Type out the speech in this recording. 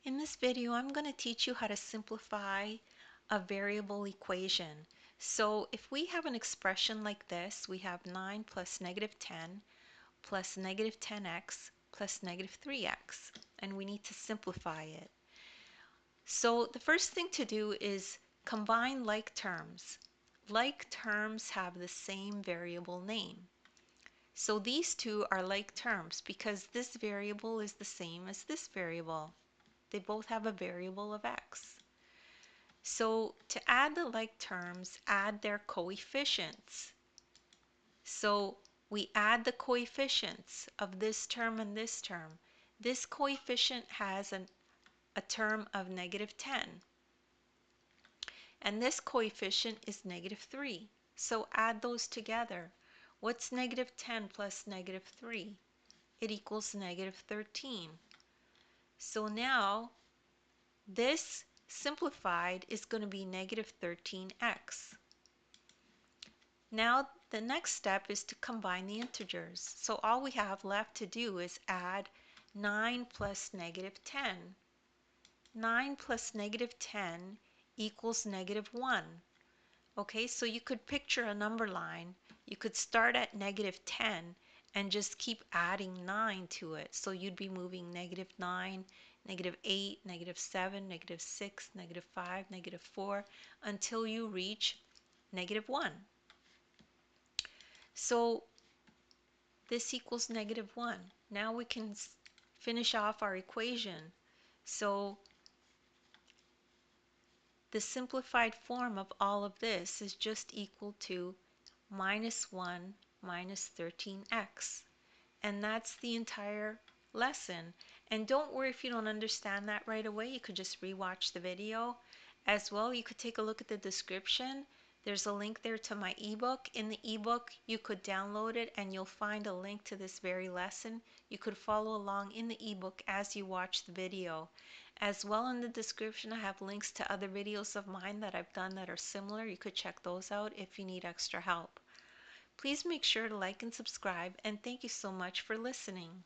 In this video, I'm going to teach you how to simplify a variable equation. So if we have an expression like this, we have 9 plus negative 10 plus negative 10x plus negative 3x, and we need to simplify it. So the first thing to do is combine like terms. Like terms have the same variable name. So these two are like terms because this variable is the same as this variable. They both have a variable of x. So to add the like terms, add their coefficients. So we add the coefficients of this term and this term. This coefficient has a term of negative 10. And this coefficient is negative 3. So add those together. What's negative 10 plus negative 3? It equals negative 13. So now this simplified is going to be negative 13x. Now the next step is to combine the integers. So all we have left to do is add 9 plus negative 10. 9 plus negative 10 equals negative 1. Okay, so you could picture a number line. You could start at negative 10 and just keep adding 9 to it. So you'd be moving negative 9, negative 8, negative 7, negative 6, negative 5, negative 4 until you reach negative 1. So this equals negative 1. Now we can finish off our equation. So the simplified form of all of this is just equal to minus 1 minus 13x. And that's the entire lesson. And don't worry if you don't understand that right away. You could just rewatch the video. As well, you could take a look at the description. There's a link there to my ebook. In the ebook, you could download it and you'll find a link to this very lesson. You could follow along in the ebook as you watch the video. As well, in the description, I have links to other videos of mine that I've done that are similar. You could check those out if you need extra help. Please make sure to like and subscribe, and thank you so much for listening.